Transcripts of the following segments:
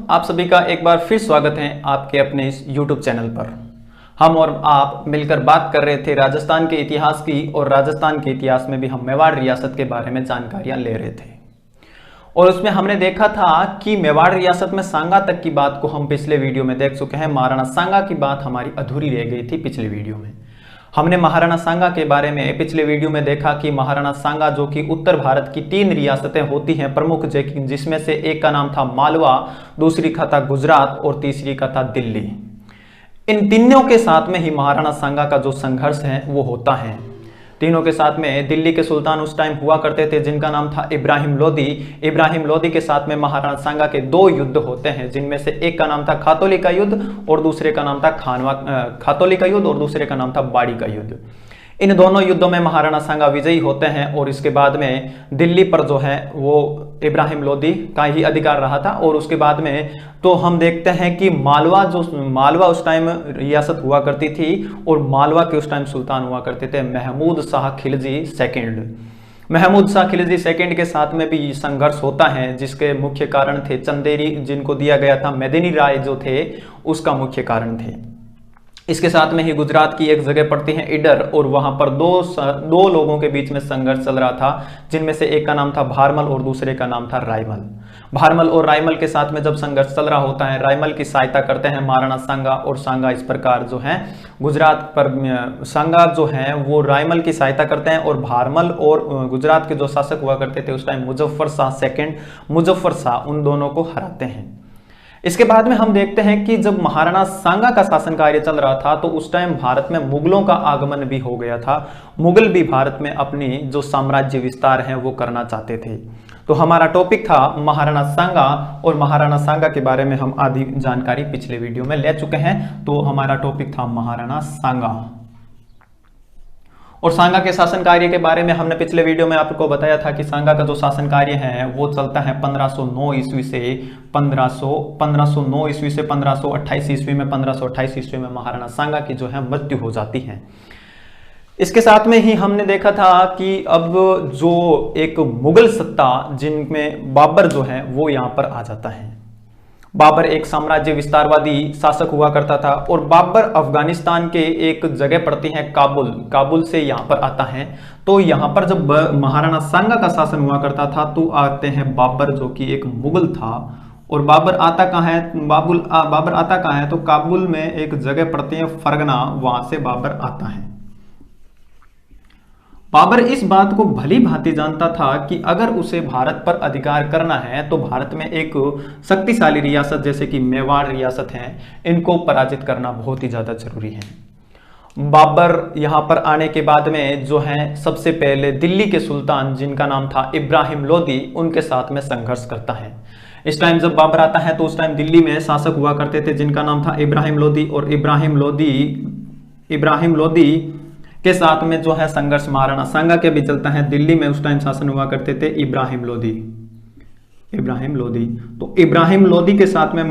आप सभी का एक बार फिर स्वागत है आपके अपने इस YouTube चैनल पर। हम और आप मिलकर बात कर रहे थे राजस्थान के इतिहास की, और राजस्थान के इतिहास में भी हम मेवाड़ रियासत के बारे में जानकारियां ले रहे थे। और उसमें हमने देखा था कि मेवाड़ रियासत में सांगा तक की बात को हम पिछले वीडियो में देख चुके हैं। महाराणा सांगा की बात हमारी अधूरी रह गई थी पिछले वीडियो में। हमने महाराणा सांगा के बारे में पिछले वीडियो में देखा कि महाराणा सांगा जो कि उत्तर भारत की 3 रियासतें होती हैं प्रमुख, जिसमें से एक का नाम था मालवा, दूसरी का था गुजरात और तीसरी का था दिल्ली। इन तीनों के साथ में ही महाराणा सांगा का जो संघर्ष है वो होता है। तीनों के साथ में दिल्ली के सुल्तान उस टाइम हुआ करते थे जिनका नाम था इब्राहिम लोदी। इब्राहिम लोदी के साथ में महाराणा सांगा के 2 युद्ध होते हैं, जिनमें से एक का नाम था खातौली का युद्ध और दूसरे का नाम था खातौली का युद्ध और दूसरे का नाम था बाड़ी का युद्ध। इन दोनों युद्धों में महाराणा सांगा विजयी होते हैं और इसके बाद में दिल्ली पर जो है वो इब्राहिम लोदी का ही अधिकार रहा था। और उसके बाद में तो हम देखते हैं कि मालवा उस टाइम रियासत हुआ करती थी और मालवा के उस टाइम सुल्तान हुआ करते थे महमूद शाह खिलजी सेकंड। महमूद शाह खिलजी सेकंड के साथ में भी संघर्ष होता है, जिसके मुख्य कारण थे चंदेरी, जिनको दिया गया था मेदिनी राय जो थे उसका मुख्य कारण थे। इसके साथ में ही गुजरात की एक जगह पड़ती है इडर, और वहां पर दो लोगों के बीच में संघर्ष चल रहा था, जिनमें से एक का नाम था भारमल और दूसरे का नाम था रायमल। भारमल और रायमल के साथ में जब संघर्ष चल रहा होता है, रायमल की सहायता करते हैं महाराणा सांगा, और सांगा इस प्रकार जो है गुजरात पर सांगा जो है वो रायमल की सहायता करते हैं, और भारमल और गुजरात के जो शासक हुआ करते थे उस टाइम मुजफ्फर शाह सेकंड, मुजफ्फर शाह, उन दोनों को हराते हैं। इसके बाद में हम देखते हैं कि जब महाराणा सांगा का शासन कार्य चल रहा था तो उस टाइम भारत में मुगलों का आगमन भी हो गया था। मुगल भी भारत में अपनी जो साम्राज्य विस्तार है वो करना चाहते थे। तो हमारा टॉपिक था महाराणा सांगा, और महाराणा सांगा के बारे में हम आधी जानकारी पिछले वीडियो में ले चुके हैं। तो हमारा टॉपिक था महाराणा सांगा, और सांगा के शासन कार्य के बारे में हमने पिछले वीडियो में आपको बताया था कि सांगा का जो शासन कार्य है वो चलता है 1509 ईस्वी से 1509 ईस्वी से 1528 ईस्वी में। 1528 ईस्वी में महाराणा सांगा की जो है मृत्यु हो जाती है। इसके साथ में ही हमने देखा था कि अब जो एक मुगल सत्ता, जिनमें बाबर जो है वो यहाँ पर आ जाता है। बाबर एक साम्राज्य विस्तारवादी शासक हुआ करता था, और बाबर अफगानिस्तान के एक जगह पड़ती है काबुल से यहाँ पर आता है। तो यहाँ पर जब महाराणा सांगा का शासन हुआ करता था तो आते हैं बाबर, जो कि एक मुगल था। और बाबर आता कहाँ है? बाबर आता कहाँ है? तो काबुल में एक जगह पड़ती है फरगना, वहां से बाबर आता है। बाबर इस बात को भली भांति जानता था कि अगर उसे भारत पर अधिकार करना है तो भारत में एक शक्तिशाली रियासत जैसे कि मेवाड़ रियासत है, इनको पराजित करना बहुत ही ज्यादा जरूरी है। बाबर यहाँ पर आने के बाद में जो है सबसे पहले दिल्ली के सुल्तान, जिनका नाम था इब्राहिम लोदी, उनके साथ में संघर्ष करता है। इस टाइम जब बाबर आता है तो उस टाइम दिल्ली में शासक हुआ करते थे जिनका नाम था इब्राहिम लोदी, और इब्राहिम लोदी के साथ में जो है संघर्ष महाराणा सांगा के भी चलता है। दिल्ली में उस टाइम शासन हुआ करते थे इब्राहिम लोदी। तो इब्राहिम लोदी के साथ में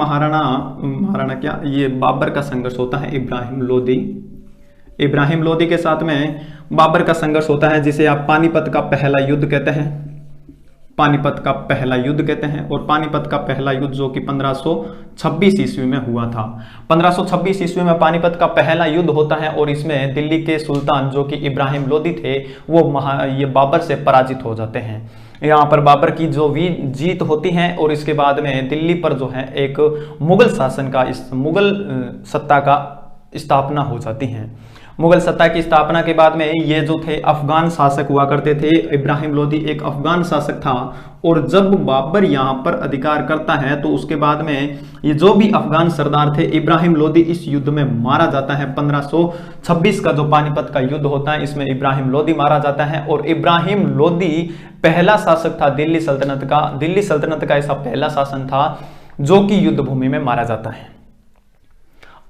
ये बाबर का संघर्ष होता है। इब्राहिम लोदी के साथ में बाबर का संघर्ष होता है, जिसे आप पानीपत का पहला युद्ध कहते हैं। और पानीपत का पहला युद्ध जो कि 1526 ईस्वी में हुआ था। 1526 ईस्वी में पानीपत का पहला युद्ध होता है, और इसमें दिल्ली के सुल्तान जो कि इब्राहिम लोदी थे वो ये बाबर से पराजित हो जाते हैं। यहाँ पर बाबर की जो जीत होती है, और इसके बाद में दिल्ली पर जो है एक मुगल सत्ता का स्थापना हो जाती है। मुगल सत्ता की स्थापना के बाद में ये जो थे अफगान शासक हुआ करते थे। इब्राहिम लोदी एक अफगान शासक था, और जब बाबर यहाँ पर अधिकार करता है तो उसके बाद में ये जो भी अफगान सरदार थे, इब्राहिम लोदी इस युद्ध में मारा जाता है। 1526 का जो पानीपत का युद्ध होता है, इसमें इब्राहिम लोदी मारा जाता है। और इब्राहिम लोदी पहला शासक था दिल्ली सल्तनत का ऐसा पहला शासन था जो कि युद्ध भूमि में मारा जाता है।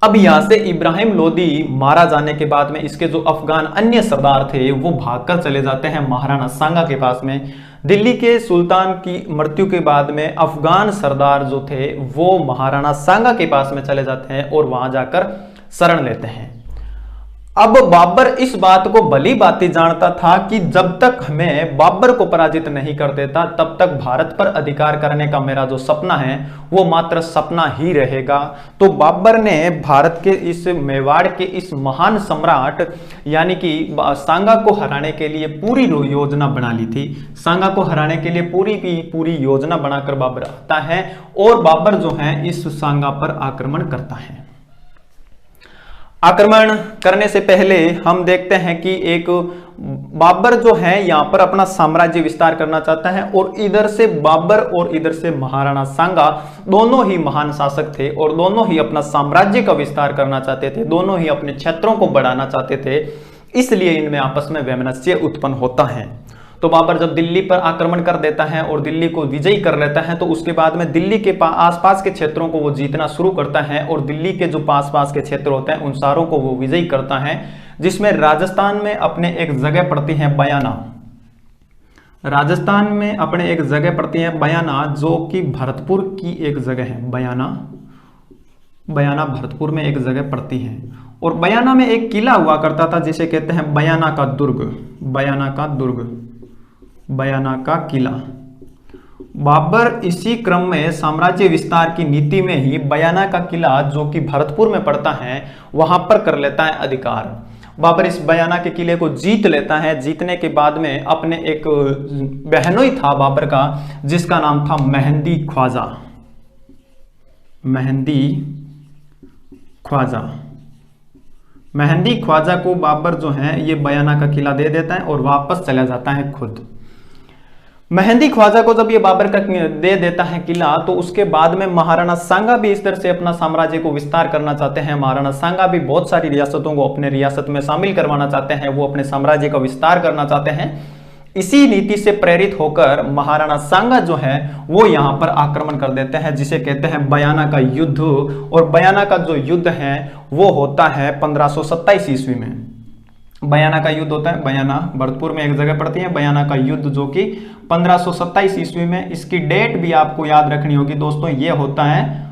अब यहां से इब्राहिम लोदी मारा जाने के बाद में इसके जो अफगान अन्य सरदार थे वो भागकर चले जाते हैं महाराणा सांगा के पास में। दिल्ली के सुल्तान की मृत्यु के बाद में अफगान सरदार जो थे वो महाराणा सांगा के पास में चले जाते हैं और वहां जाकर शरण लेते हैं। अब बाबर इस बात को भली भांति जानता था कि जब तक मैं बाबर को पराजित नहीं कर देता तब तक भारत पर अधिकार करने का मेरा जो सपना है वो मात्र सपना ही रहेगा। तो बाबर ने भारत के इस मेवाड़ के इस महान सम्राट यानी कि सांगा को हराने के लिए पूरी योजना बना ली थी। सांगा को हराने के लिए पूरी की पूरी योजना बनाकर बाबर आता है और बाबर जो है इस सांगा पर आक्रमण करता है। आक्रमण करने से पहले हम देखते हैं कि एक बाबर जो है यहां पर अपना साम्राज्य विस्तार करना चाहता है और इधर से बाबर और इधर से महाराणा सांगा दोनों ही महान शासक थे और दोनों ही अपना साम्राज्य का विस्तार करना चाहते थे, दोनों ही अपने क्षेत्रों को बढ़ाना चाहते थे, इसलिए इनमें आपस में वैमनस्य उत्पन्न होता है। तो बाबर जब दिल्ली पर आक्रमण कर देता है और दिल्ली को विजयी कर लेता है तो उसके बाद में दिल्ली के आसपास के क्षेत्रों को वो जीतना शुरू करता है और दिल्ली के जो पास के क्षेत्र होते हैं उन सारों को वो विजयी करता है, जिसमें राजस्थान में अपने एक जगह पड़ती है बयाना। राजस्थान में अपने एक जगह पड़ती है बयाना जो कि भरतपुर की एक जगह है। बयाना भरतपुर में एक जगह पड़ती है और बयाना में एक किला हुआ करता था जिसे कहते हैं बयाना का दुर्ग, बयाना का किला। बाबर इसी क्रम में साम्राज्य विस्तार की नीति में ही बयाना का किला जो कि भरतपुर में पड़ता है वहां पर कर लेता है अधिकार। बाबर इस बयाना के किले को जीत लेता है। जीतने के बाद में अपने एक बहनोई था बाबर का जिसका नाम था मेहंदी ख्वाजा को बाबर जो है ये बयाना का किला दे देता है और वापस चला जाता है खुद। मेहंदी ख्वाजा को जब ये बाबर का दे देता है किला तो उसके बाद में महाराणा सांगा भी इस तरह से अपना साम्राज्य को विस्तार करना चाहते हैं। महाराणा सांगा भी बहुत सारी रियासतों को अपने रियासत में शामिल करवाना चाहते हैं, वो अपने साम्राज्य का विस्तार करना चाहते हैं। इसी नीति से प्रेरित होकर महाराणा सांगा जो है वो यहाँ पर आक्रमण कर देते हैं जिसे कहते हैं बयाना का युद्ध। और बयाना का जो युद्ध है वो होता है 1527 ईस्वी में। बयाना का युद्ध होता है, बयाना भरतपुर में एक जगह पड़ती है बयाना का युद्ध जो कि 1527 ईस्वी में। इसकी डेट भी आपको याद रखनी होगी दोस्तों, ये होता है,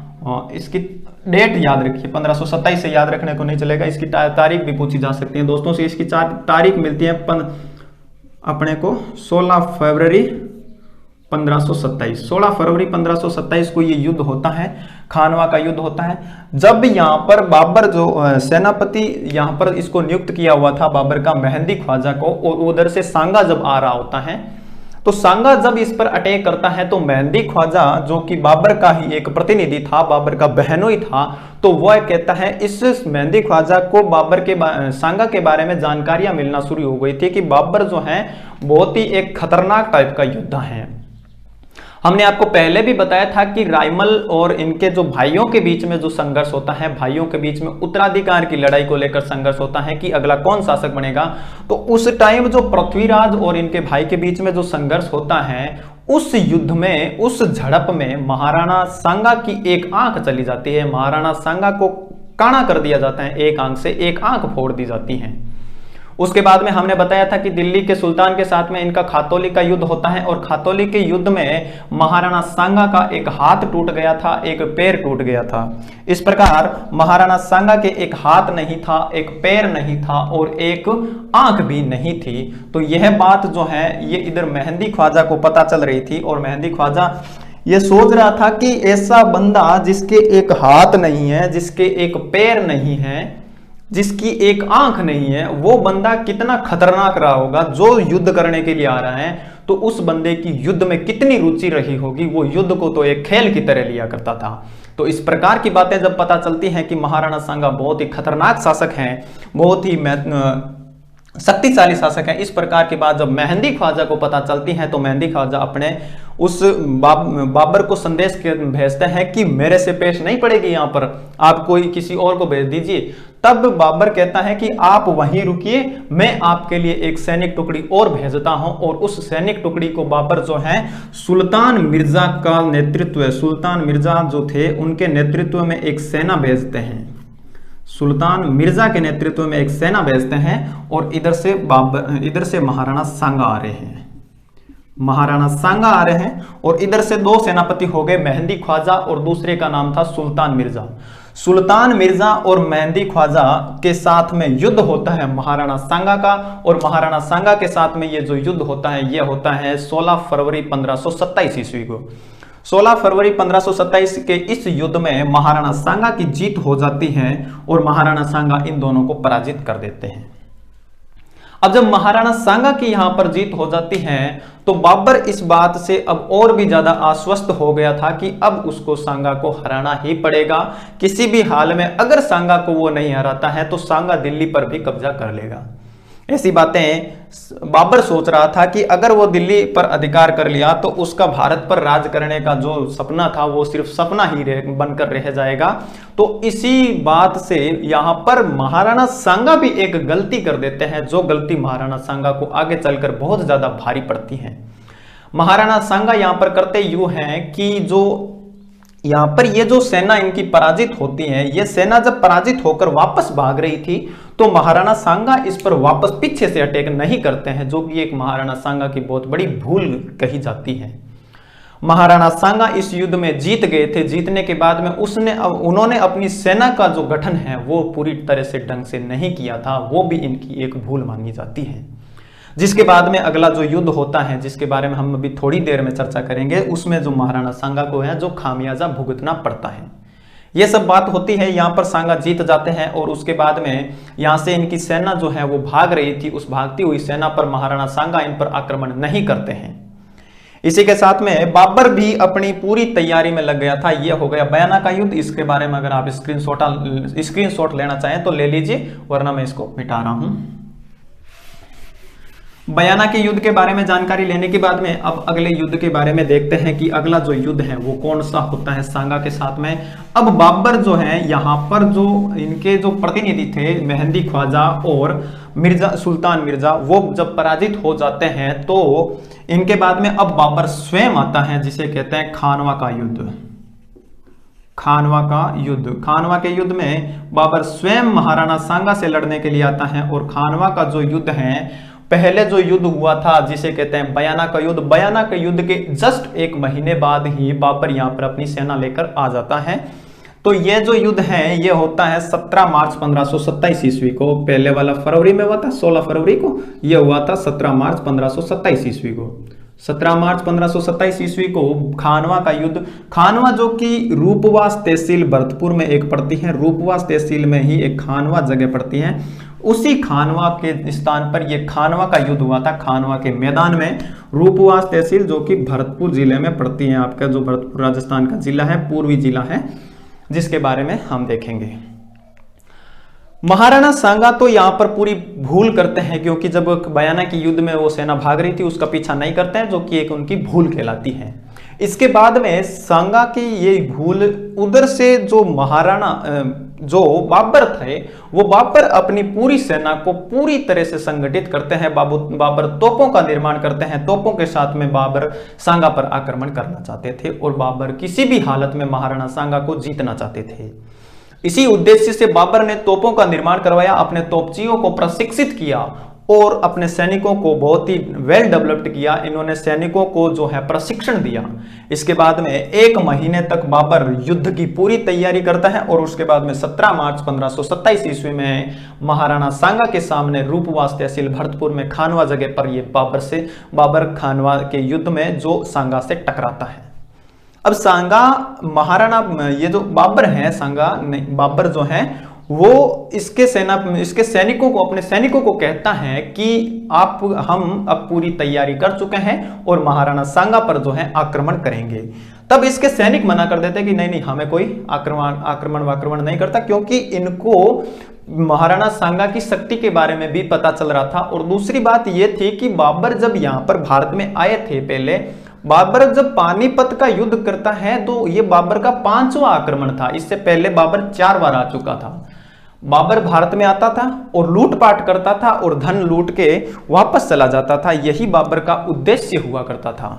इसकी डेट याद रखिए, 1527 से याद रखने को नहीं चलेगा, इसकी तारीख भी पूछी जा सकती है दोस्तों से। इसकी तारीख मिलती है अपने को 16 फरवरी 1527 को ये युद्ध होता है, खानवा का युद्ध होता है। जब यहाँ पर बाबर जो सेनापति यहाँ पर इसको नियुक्त किया हुआ था बाबर का मेहंदी ख्वाजा को, और उधर से सांगा जब आ रहा होता है तो सांगा जब इस पर अटैक करता है तो मेहंदी ख्वाजा जो कि बाबर का ही एक प्रतिनिधि था, बाबर का बहनोई था, तो वह कहता है इस मेहंदी ख्वाजा को बाबर के सांगा के बारे में जानकारियां मिलना शुरू हो गई थी कि बाबर जो है बहुत ही एक खतरनाक टाइप का योद्धा है। हमने आपको पहले भी बताया था कि रायमल और इनके जो भाइयों के बीच में जो संघर्ष होता है, भाइयों के बीच में उत्तराधिकार की लड़ाई को लेकर संघर्ष होता है कि अगला कौन शासक बनेगा, तो उस टाइम जो पृथ्वीराज और इनके भाई के बीच में जो संघर्ष होता है उस युद्ध में, उस झड़प में महाराणा सांगा की एक आंख चली जाती है। महाराणा सांगा को काना कर दिया जाता है, एक आंख से एक आंख फोड़ दी जाती है। उसके बाद में हमने बताया था कि दिल्ली के सुल्तान के साथ में इनका खातौली का युद्ध होता है और खातौली के युद्ध में महाराणा सांगा का एक हाथ टूट गया था, एक पैर टूट गया था। इस प्रकार महाराणा सांगा के एक हाथ नहीं था, एक पैर नहीं था और एक आंख भी नहीं थी। तो यह बात जो है ये इधर मेहंदी ख्वाजा को पता चल रही थी और मेहंदी ख्वाजा ये सोच रहा था कि ऐसा बंदा जिसके एक हाथ नहीं है, जिसके एक पैर नहीं है, जिसकी एक आंख नहीं है, वो बंदा कितना खतरनाक रहा होगा जो युद्ध करने के लिए आ रहा है। तो उस बंदे की युद्ध में कितनी रुचि रही होगी, वो युद्ध को तो एक खेल की तरह लिया करता था। तो इस प्रकार की बातें जब पता चलती हैं कि महाराणा सांगा बहुत ही खतरनाक शासक हैं, बहुत ही शक्तिशाली शासक है, इस प्रकार की बात जब मेहंदी ख्वाजा को पता चलती है तो मेहंदी ख्वाजा अपने उस बाबर को संदेश भेजते हैं कि मेरे से पेश नहीं पड़ेगी, यहाँ पर आप कोई किसी और को भेज दीजिए। तब बाबर कहता है कि आप वहीं रुकिए, मैं आपके लिए एक सैनिक टुकड़ी और भेजता हूं। और उस सैनिक टुकड़ी को बाबर जो है सुल्तान मिर्जा का नेतृत्व, सुल्तान मिर्जा जो थे उनके नेतृत्व में एक सेना भेजते हैं, सुल्तान मिर्जा के नेतृत्व में एक सेना भेजते हैं और इधर से महाराणा सांगा आ रहे हैं, महाराणा सांगा आ रहे हैं और इधर से दो सेनापति हो गए, मेहंदी ख्वाजा और दूसरे का नाम था सुल्तान मिर्जा। सुल्तान मिर्जा और मेहंदी ख्वाजा के साथ में युद्ध होता है महाराणा सांगा का, और महाराणा सांगा के साथ में ये जो युद्ध होता है ये होता है 16 फरवरी 1527 ईस्वी को। 16 फरवरी 1527 के इस युद्ध में महाराणा सांगा की जीत हो जाती है और महाराणा सांगा इन दोनों को पराजित कर देते हैं। अब जब महाराणा सांगा की यहां पर जीत हो जाती है तो बाबर इस बात से अब और भी ज्यादा आश्वस्त हो गया था कि अब उसको सांगा को हराना ही पड़ेगा। किसी भी हाल में अगर सांगा को वो नहीं हराता है तो सांगा दिल्ली पर भी कब्जा कर लेगा। ऐसी बातें बाबर सोच रहा था कि अगर वो दिल्ली पर अधिकार कर लिया तो उसका भारत पर राज करने का जो सपना था वो सिर्फ सपना ही बनकर रह जाएगा। तो इसी बात से यहां पर महाराणा सांगा भी एक गलती कर देते हैं, जो गलती महाराणा सांगा को आगे चलकर बहुत ज्यादा भारी पड़ती है। महाराणा सांगा यहां पर करते यूं है कि जो यहां पर ये जो सेना इनकी पराजित होती है, ये सेना जब पराजित होकर वापस भाग रही थी तो महाराणा सांगा इस पर वापस पीछे से अटैक नहीं करते हैं, जो कि एक महाराणा सांगा की बहुत बड़ी भूल कही जाती है। महाराणा सांगा इस युद्ध में जीत गए थे। जीतने के बाद में उन्होंने अपनी सेना का जो गठन है वो पूरी तरह से ढंग से नहीं किया था, वो भी इनकी एक भूल मानी जाती है। जिसके बाद में अगला जो युद्ध होता है, जिसके बारे में हम अभी थोड़ी देर में चर्चा करेंगे, उसमें जो महाराणा सांगा को है जो खामियाजा भुगतना पड़ता है। यह सब बात होती है। यहाँ पर सांगा जीत जाते हैं और उसके बाद में यहाँ से इनकी सेना जो है वो भाग रही थी। उस भागती हुई सेना पर महाराणा सांगा इन पर आक्रमण नहीं करते हैं। इसी के साथ में बाबर भी अपनी पूरी तैयारी में लग गया था। यह हो गया बयाना का युद्ध। इसके बारे में अगर आप स्क्रीनशॉट लेना चाहें तो ले लीजिए, वरना मैं इसको मिटा रहा हूं। बयाना के युद्ध के बारे में जानकारी लेने के बाद में अब अगले युद्ध के बारे में देखते हैं कि अगला जो युद्ध है वो कौन सा होता है सांगा के साथ में। अब बाबर जो है यहाँ पर जो इनके जो प्रतिनिधि थे मेहंदी ख्वाजा और मिर्जा सुल्तान मिर्जा, वो जब पराजित हो जाते हैं तो इनके बाद में अब बाबर स्वयं आता है, जिसे कहते हैं खानवा का युद्ध। खानवा का युद्ध, खानवा के युद्ध में बाबर स्वयं महाराणा सांगा से लड़ने के लिए आता है। और खानवा का जो युद्ध है, पहले जो युद्ध हुआ था जिसे कहते हैं बयाना का युद्ध, बयाना के युद्ध के जस्ट एक महीने बाद ही बाबर यहाँ पर अपनी सेना लेकर आ जाता है। तो ये जो युद्ध है ये होता है 17 मार्च 1527 ईस्वी को। पहले वाला फरवरी में हुआ था 16 फरवरी को, यह हुआ था 17 मार्च 1527 ईस्वी को। 17 मार्च 1527 ईस्वी को खानवा का युद्ध। खानवा जो कि रूपवास तहसील भरतपुर में एक पड़ती है, रूपवास तहसील में ही एक खानवा जगह पड़ती है। उसी खानवा के स्थान पर यह खानवा का युद्ध हुआ था, खानवा के मैदान में। रूपवास तहसील जो कि भरतपुर जिले में पड़ती है, आपका जो भरतपुर राजस्थान का जिला है, पूर्वी जिला है, जिसके बारे में हम देखेंगे। महाराणा सांगा तो यहां पर पूरी भूल करते हैं, क्योंकि जब बयाना की युद्ध में वो सेना भाग रही थी उसका पीछा नहीं करते हैं, जो कि एक उनकी भूल कहलाती है। इसके बाद में सांगा की ये भूल, उधर से जो महाराणा जो बाबर थे वो बाबर अपनी पूरी सेना को पूरी तरह से संगठित करते हैं। बाबर तोपों का निर्माण करते हैं। तोपों के साथ में बाबर सांगा पर आक्रमण करना चाहते थे और बाबर किसी भी हालत में महाराणा सांगा को जीतना चाहते थे। इसी उद्देश्य से बाबर ने तोपों का निर्माण करवाया, अपने तोपचियों को प्रशिक्षित किया और अपने सैनिकों को बहुत ही वेल डेवलप्ड किया। इन्होंने सैनिकों को जो है प्रशिक्षण दिया। इसके बाद में एक महीने तक बाबर युद्ध की पूरी तैयारी करता है और उसके बाद में 17 मार्च 1527 ईस्वी में महाराणा सांगा के सामने रूपवास तहसील भरतपुर में खानवा जगह पर ये बाबर खानवा के युद्ध में जो सांगा से टकराता है। अब सांगा महाराणा, ये जो बाबर है, सांगा बाबर जो है वो इसके सैनिकों को, अपने सैनिकों को कहता है कि हम अब पूरी तैयारी कर चुके हैं और महाराणा सांगा पर जो है आक्रमण करेंगे। तब इसके सैनिक मना कर देते हैं कि नहीं, हमें कोई आक्रमण नहीं करता, क्योंकि इनको महाराणा सांगा की शक्ति के बारे में भी पता चल रहा था। और दूसरी बात यह थी कि बाबर जब यहां पर भारत में आए थे, पहले बाबर जब पानीपत का युद्ध करता है तो यह बाबर का 5वां आक्रमण था। इससे पहले बाबर 4 बार आ चुका था। बाबर भारत में आता था और लूटपाट करता था और धन लूट के वापस चला जाता था। यही बाबर का उद्देश्य हुआ करता था।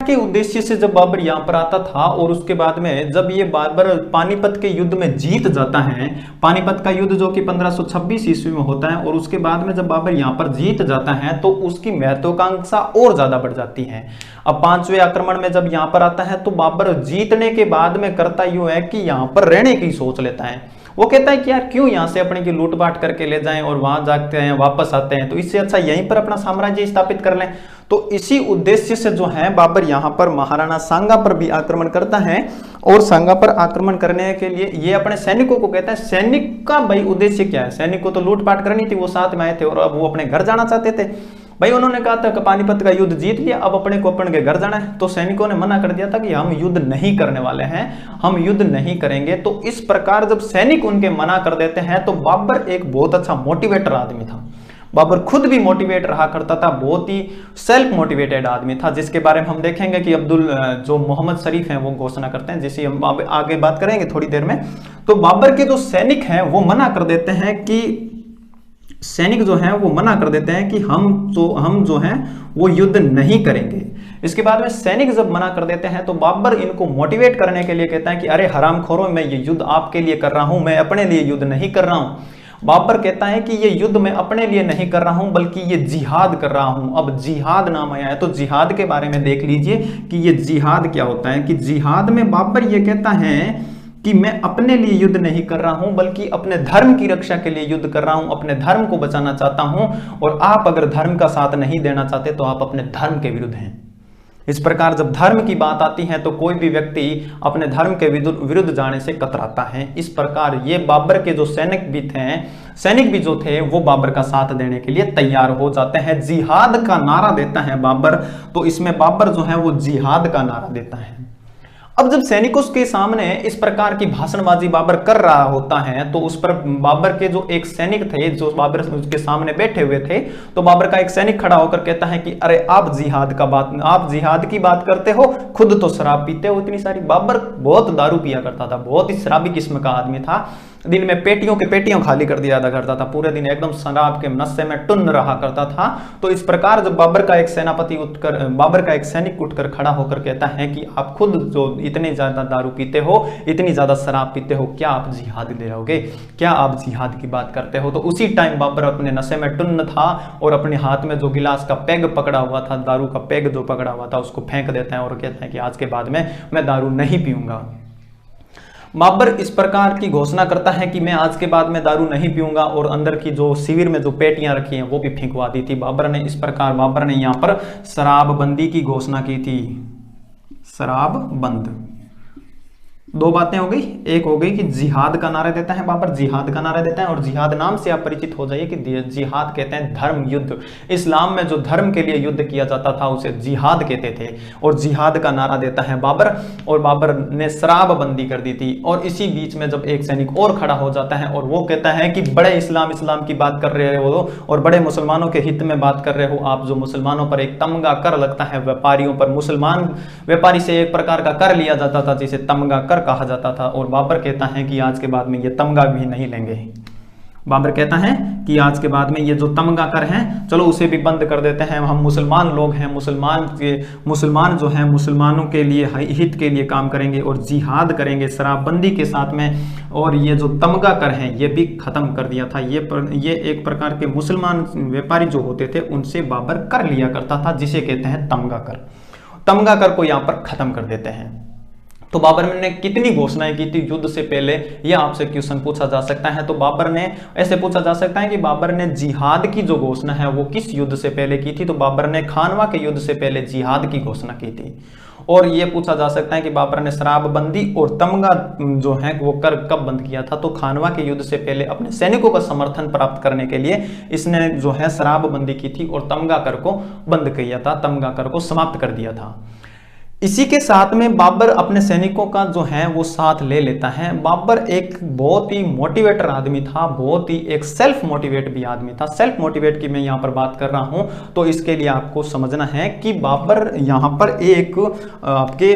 के उद्देश्य से जब बाबर यहाँ पर आता था और उसके बाद में जब ये बाबर पानीपत के युद्ध में जीत जाता है, पानीपत का युद्ध जो कि 1526 ईस्वी में होता है, और उसके बाद में जब बाबर यहाँ पर जीत जाता है तो उसकी महत्वाकांक्षा और ज्यादा बढ़ जाती है। अब 5वें आक्रमण में जब यहाँ पर आता है तो बाबर जीतने के बाद में करता यूं है कि यहाँ पर रहने की सोच लेता है। वो कहता है कि यार क्यों यहाँ से अपने की लूटपाट करके ले जाएं और वहां जाते हैं वापस आते हैं, तो इससे अच्छा यहीं पर अपना साम्राज्य स्थापित कर लें। तो इसी उद्देश्य से जो है बाबर यहाँ पर महाराणा सांगा पर भी आक्रमण करता है, और सांगा पर आक्रमण करने के लिए ये अपने सैनिकों को कहता है। सैनिक का भाई उद्देश्य क्या है, सैनिक को तो लूटपाट करनी थी, वो साथ में आए थे और अब वो अपने घर जाना चाहते थे। भाई उन्होंने कहा था कि पानीपत का युद्ध जीत लिया, अब अपने को अपन के घर जाना है। तो सैनिकों ने मना कर दिया था कि हम युद्ध नहीं करने वाले हैं, हम युद्ध नहीं करेंगे। तो इस प्रकार जब सैनिक उनके मना कर देते हैं तो बाबर एक बहुत अच्छा मोटिवेटर आदमी था। बाबर खुद भी मोटिवेट रहा करता था, बहुत ही सेल्फ मोटिवेटेड आदमी था, जिसके बारे में हम देखेंगे कि जो मोहम्मद शरीफ हैं वो घोषणा करते हैं, जिसे हम आगे बात करेंगे थोड़ी देर में। तो बाबर के जो सैनिक हैं वो मना कर देते हैं कि सैनिक जो हैं वो मना कर देते हैं कि हम जो हैं वो युद्ध नहीं करेंगे। इसके बाद में सैनिक जब मना कर देते हैं तो बाबर इनको मोटिवेट करने के लिए कहता है कि अरे हरामखोरों, मैं ये युद्ध आपके लिए कर रहा हूं, मैं अपने लिए युद्ध नहीं कर रहा हूं। बाबर कहता है कि ये युद्ध मैं अपने लिए नहीं कर रहा हूं बल्कि ये जिहाद कर रहा हूं। अब जिहाद नाम आया है तो जिहाद के बारे में देख लीजिए कि ये जिहाद क्या होता है। कि जिहाद में बाबर ये कहता है कि मैं अपने लिए युद्ध नहीं कर रहा हूं बल्कि अपने धर्म की रक्षा के लिए युद्ध कर रहा हूं, अपने धर्म को बचाना चाहता हूं, और आप अगर धर्म का साथ नहीं देना चाहते तो आप अपने धर्म के विरुद्ध हैं। इस प्रकार जब धर्म की बात आती है तो कोई भी व्यक्ति अपने धर्म के विरुद्ध जाने से कतराता है। इस प्रकार ये बाबर के जो सैनिक भी जो थे वो बाबर का साथ देने के लिए तैयार हो जाते हैं। जिहाद का नारा देता है बाबर, तो इसमें बाबर जो है वो जिहाद का नारा देता है। अब जब सैनिकों के सामने इस प्रकार की भाषणबाजी बाबर कर रहा होता है तो उस पर बाबर के जो एक सैनिक थे जो बाबर के सामने बैठे हुए थे, तो बाबर का एक सैनिक खड़ा होकर कहता है कि अरे आप जिहाद की बात करते हो, खुद तो शराब पीते हो इतनी सारी। बाबर बहुत दारू पिया करता था, बहुत ही शराबी किस्म का आदमी था। दिन में पेटियों खाली कर दिया करता था, पूरे दिन एकदम शराब के नशे में टुन्न रहा करता था। तो इस प्रकार जब बाबर का एक सैनिक उठकर खड़ा होकर कहता है कि आप खुद जो इतने ज्यादा दारू पीते हो, इतनी ज्यादा शराब पीते हो, क्या आप जिहाद ले रहोगे, क्या आप जिहाद की बात करते हो? तो उसी टाइम बाबर अपने नशे में टुन्न था और अपने हाथ में जो गिलास का पेग पकड़ा हुआ था, दारू का पेग जो पकड़ा हुआ था, उसको फेंक देता है और कहता है कि आज के बाद में मैं दारू नहीं पीऊंगा। बाबर इस प्रकार की घोषणा करता है कि मैं आज के बाद में दारू नहीं पीऊंगा, और अंदर की जो शिविर में जो पेटियां रखी हैं वो भी फेंकवा दी थी बाबर ने। इस प्रकार बाबर ने यहाँ पर शराबबंदी की घोषणा की थी। शराब बंद। दो बातें हो गई, एक हो गई कि जिहाद का नारा देता है बाबर, जिहाद का नारा देता है, और जिहाद नाम से आप परिचित हो जाइए कि जिहाद कहते हैं धर्म युद्ध। इस्लाम में जो धर्म के लिए युद्ध किया जाता था उसे जिहाद कहते थे, और जिहाद का नारा देता है बाबर। और बाबर ने शराबबंदी कर दी थी। और इसी बीच में जब एक सैनिक और खड़ा हो जाता है और वो कहता है कि बड़े इस्लाम की बात कर रहे हो और बड़े मुसलमानों के हित में बात कर रहे हो आप, जो मुसलमानों पर एक तमगा कर लगता है, व्यापारियों पर, मुसलमान व्यापारी से एक प्रकार का कर लिया जाता था जिसे तमगा कर कहा जाता था। और बाबर कहता है कि आज के बाद में ये तमगा भी नहीं लेंगे। बाबर कहता है कि आज के बाद में ये जो तमगा कर है चलो उसे भी बंद कर देते हैं, हम मुसलमान लोग हैं, मुसलमान जो हैं मुसलमानों के लिए हित के लिए काम करेंगे और जिहाद करेंगे शराबबंदी के साथ में। और ये जो तमगा कर है ये भी खत्म कर दिया था। ये एक प्रकार के मुसलमान व्यापारी जो होते थे उनसे बाबर कर लिया करता था, जिसे कहते हैं तमगा कर। तमगा कर को यहाँ पर खत्म कर देते हैं। तो बाबर ने कितनी घोषणाएं की थी युद्ध से पहले, यह आपसे क्वेश्चन पूछा जा सकता है। तो बाबर ने ऐसे पूछा जा सकता है कि बाबर ने जिहाद की जो घोषणा है वो किस युद्ध से पहले की थी? तो बाबर ने खानवा के युद्ध से पहले जिहाद की घोषणा की थी। और यह पूछा जा सकता है कि बाबर ने शराबबंदी और तमगा जो है वो कर कब बंद किया था? तो खानवा के युद्ध से पहले अपने सैनिकों का समर्थन प्राप्त करने के लिए इसने जो है शराबबंदी की थी और तमगा कर को बंद किया था, तमगा कर को समाप्त कर दिया था। इसी के साथ में बाबर अपने सैनिकों का जो है वो साथ ले लेता है। बाबर एक बहुत ही मोटिवेटर आदमी था, बहुत ही एक सेल्फ मोटिवेट भी आदमी था। सेल्फ मोटिवेट की मैं यहाँ पर बात कर रहा हूँ तो इसके लिए आपको समझना है कि बाबर यहाँ पर एक आपके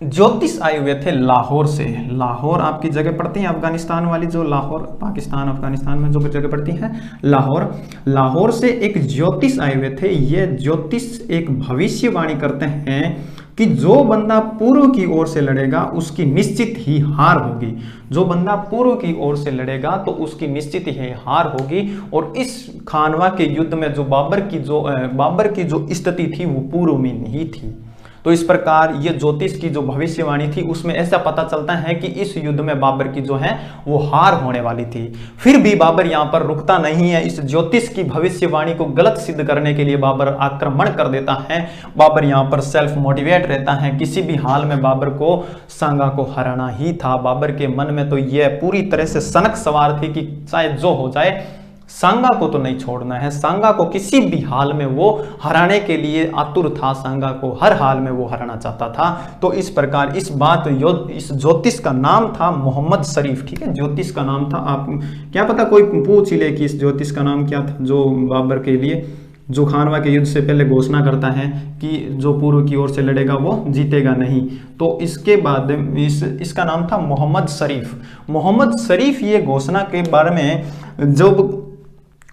ज्योतिष आए हुए थे लाहौर से। लाहौर आपकी जगह पड़ती है अफगानिस्तान वाली, जो लाहौर पाकिस्तान अफगानिस्तान में जो जगह पड़ती है लाहौर। लाहौर से एक ज्योतिष आए हुए थे। ये ज्योतिष एक भविष्यवाणी करते हैं कि जो बंदा पूर्व की ओर से लड़ेगा उसकी निश्चित ही हार होगी। जो बंदा पूर्व की ओर से लड़ेगा तो उसकी निश्चित ही हार होगी। और इस खानवा के युद्ध में जो बाबर की जो स्थिति थी वो पूर्व में नहीं थी। तो इस प्रकार ये ज्योतिष की जो भविष्यवाणी थी उसमें ऐसा पता चलता है कि इस युद्ध में बाबर की जो है वो हार होने वाली थी। फिर भी बाबर यहाँ पर रुकता नहीं है। इस ज्योतिष की भविष्यवाणी को गलत सिद्ध करने के लिए बाबर आक्रमण कर देता है। बाबर यहाँ पर सेल्फ मोटिवेट रहता है। किसी भी हाल में बाबर को सांगा को हराना ही था। बाबर के मन में तो यह पूरी तरह से सनक सवार थी कि चाहे जो हो जाए सांगा को तो नहीं छोड़ना है। सांगा को किसी भी हाल में वो हराने के लिए आतुर था। सांगा को हर हाल में वो हराना चाहता था। तो इस प्रकार इस ज्योतिष का नाम था मोहम्मद शरीफ। ठीक है, ज्योतिष का नाम था। आप क्या पता कोई पूछ ही ले कि इस ज्योतिष का नाम क्या था, जो बाबर के लिए जो खानवा के युद्ध से पहले घोषणा करता है कि जो पूर्व की ओर से लड़ेगा वो जीतेगा नहीं। तो इसके बाद इसका नाम था मोहम्मद शरीफ। मोहम्मद शरीफ ये घोषणा के बारे में जो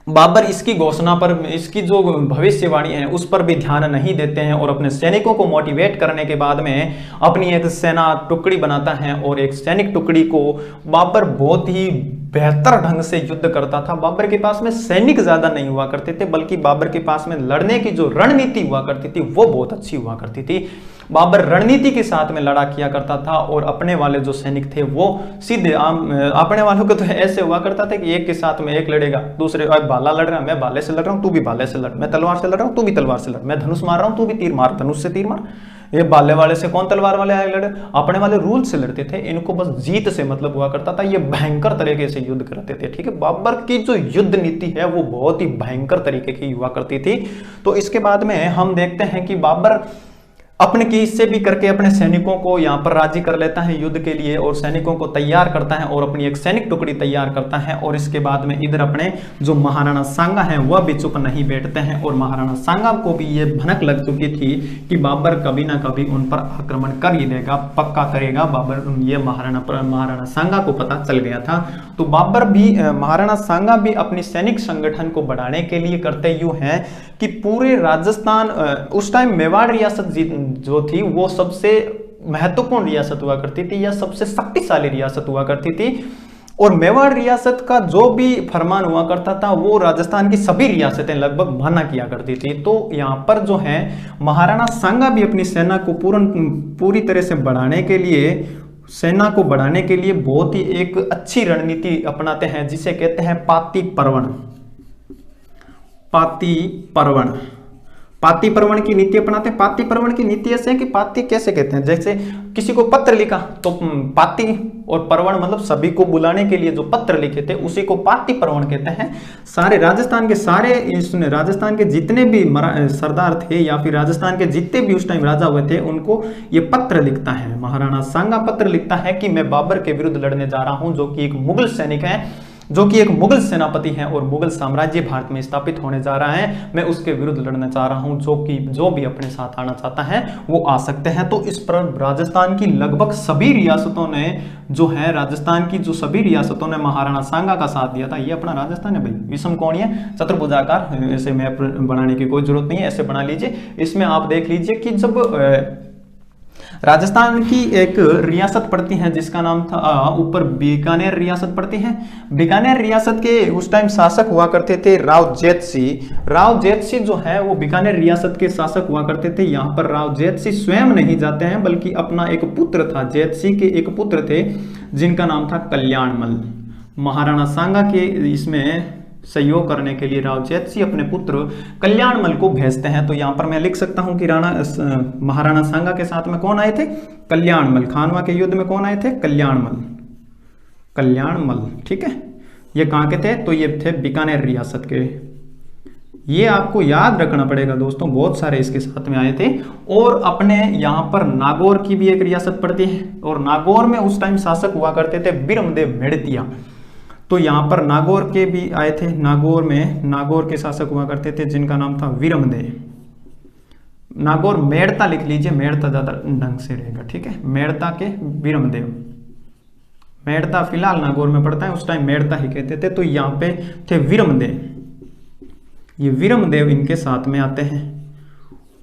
बाबर इसकी घोषणा पर, इसकी जो भविष्यवाणी है उस पर भी ध्यान नहीं देते हैं और अपने सैनिकों को मोटिवेट करने के बाद में अपनी एक सेना टुकड़ी बनाता है। और एक सैनिक टुकड़ी को बाबर बहुत ही बेहतर ढंग से युद्ध करता था। बाबर के पास में सैनिक ज्यादा नहीं हुआ करते थे, बल्कि बाबर के पास में लड़ने की जो रणनीति हुआ करती थी वो बहुत अच्छी हुआ करती थी। बाबर रणनीति के साथ में लड़ा किया करता था और अपने वाले जो सैनिक थे वो सीधे अपने वालों को तो ऐसे हुआ करता था कि एक के साथ में एक लड़ेगा, दूसरे भाला लड़ रहा है, मैं भाले से लड़ रहा हूं, तू भी भाले से लड़, मैं तलवार से लड़ रहा हूं, तू भी तलवार से लड़, मैं धनुष मार रहा हूं, तू भी तीर मार, धनुष से तीर मार। ये भाले वाले से कौन तलवार वाले आए लड़े, अपने वाले रूल से लड़ते थे। इनको बस जीत से मतलब हुआ करता था। ये भयंकर तरीके से युद्ध करते थे। ठीक है, बाबर की जो युद्ध नीति है वो बहुत ही भयंकर तरीके की हुआ करती थी। तो इसके बाद में हम देखते हैं कि बाबर अपने की हिस्से भी करके अपने सैनिकों को यहाँ पर राजी कर लेता है युद्ध के लिए और सैनिकों को तैयार करता है और अपनी एक सैनिक टुकड़ी तैयार करता है। और इसके बाद में इधर अपने जो महाराणा सांगा है वह भी चुप नहीं बैठते हैं और महाराणा सांगा को भी ये भनक लग चुकी थी कि बाबर कभी ना कभी उन पर आक्रमण कर ही लेगा, पक्का करेगा बाबर। ये महाराणा सांगा को पता चल गया था। तो बाबर भी, महाराणा सांगा भी अपनी सैनिक संगठन को बढ़ाने के लिए करते यूं है कि पूरे राजस्थान, उस टाइम मेवाड़ रियासत जो थी वो सबसे महत्वपूर्ण रियासत हुआ करती थी या सबसे शक्तिशाली रियासत हुआ करती थी। और मेवाड़ रियासत का जो भी फरमान हुआ करता था वो राजस्थान की सभी रियासतें लगभग माना किया करती थी। तो यहाँ पर जो है महाराणा सांगा भी अपनी सेना को पूरी तरह से बढ़ाने के लिए, सेना को बढ़ाने के लिए बहुत ही एक अच्छी रणनीति अपनाते हैं जिसे कहते हैं पाती पर्वण। पाती पर्वण की नीति अपनाते हैं। पाती पर्वण की नीति ऐसे है कि पाती कैसे कहते हैं, जैसे किसी को पत्र लिखा तो पाती, और पर्वण मतलब सभी को बुलाने के लिए जो पत्र लिखे थे उसी को पाती पर्वण कहते हैं। सारे राजस्थान के जितने भी सरदार थे या फिर राजस्थान के जितने भी उस टाइम राजा हुए थे उनको ये पत्र लिखता है। महाराणा सांगा पत्र लिखता है कि मैं बाबर के विरुद्ध लड़ने जा रहा हूं, जो कि एक मुगल सैनिक है, जो कि एक मुगल सेनापति है और मुगल साम्राज्य भारत में स्थापित होने जा रहा है। मैं उसके विरुद्ध लड़ना चाह रहा हूं, जो भी अपने साथ आना चाहता है वो आ सकते हैं। तो इस पर राजस्थान की लगभग सभी रियासतों ने जो है, राजस्थान की जो सभी रियासतों ने महाराणा सांगा का साथ दिया था। ये अपना राजस्थान है भाई, विषम कोणीय चतुर्भुजाकार, ऐसे मैप बनाने की कोई जरूरत नहीं है, ऐसे बना लीजिए। इसमें आप देख लीजिए कि जब राजस्थान की एक रियासत पड़ती है जिसका नाम था ऊपर बीकानेर रियासत पड़ती है। बीकानेर रियासत के उस टाइम शासक हुआ करते थे राव जैत सिंह। राव जैत सिंह जो है वो बीकानेर रियासत के शासक हुआ करते थे। यहाँ पर राव जैत सिंह स्वयं नहीं जाते हैं बल्कि अपना एक पुत्र था, जैत सिंह के एक पुत्र थे जिनका नाम था कल्याणमल। महाराणा सांगा के इसमें सहयोग करने के लिए राव जैत सिंह अपने पुत्र कल्याणमल को भेजते हैं। तो यहाँ पर मैं लिख सकता हूँ कि महाराणा सांगा के साथ में कौन आए थे, कल्याणमल। खानवा के युद्ध में कौन आए थे, कल्याणमल। ठीक है, ये कहाँ के थे, तो ये थे बीकानेर रियासत के। ये आपको याद रखना पड़ेगा दोस्तों, बहुत सारे इसके साथ में आए थे। और अपने यहाँ पर नागौर की भी एक रियासत पड़ती है और नागौर में उस टाइम शासक हुआ करते थे बिरमदेव मेड़तिया। तो यहाँ पर नागौर के भी आए थे। नागौर के शासक हुआ करते थे जिनका नाम था नागौर मेड़ता लिख लीजिए, मेड़ता ज्यादा ढंग से रहेगा, ठीक है। मेड़ता के वीरमदेव, मेड़ता फिलहाल नागौर में पड़ता है, उस टाइम मेड़ता ही कहते थे। तो यहाँ पे थे वीरमदेव, ये वीरमदेव इनके साथ में आते हैं।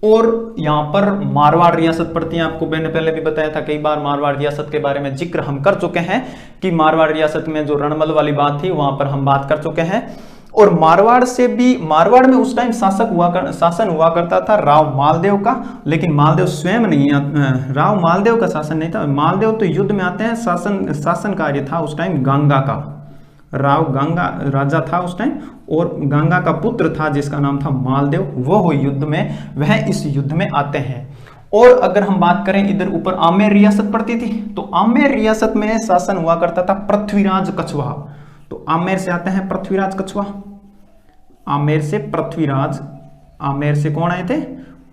और यहाँ पर मारवाड़ रियासत पड़ती है, आपको मैंने पहले भी बताया था कई बार, मारवाड़ रियासत के बारे में जिक्र हम कर चुके हैं कि मारवाड़ रियासत में जो रणमल वाली बात थी वहां पर हम बात कर चुके हैं। और मारवाड़ से भी, मारवाड़ में उस टाइम शासन हुआ करता था राव मालदेव का, लेकिन मालदेव स्वयं नहीं, राव मालदेव का शासन नहीं था। मालदेव तो युद्ध में आते हैं, शासन कार्य था उस टाइम गंगा का, राव गंगा राजा था उस टाइम, और गंगा का पुत्र था जिसका नाम था मालदेव, वो युद्ध में, वह इस युद्ध में आते हैं। और अगर हम बात करें इधर ऊपर आमेर रियासत पड़ती थी, तो आमेर रियासत में शासन हुआ करता था पृथ्वीराज कछवा। तो आमेर से आते हैं पृथ्वीराज कछवा, आमेर से पृथ्वीराज, आमेर से कौन आए थे?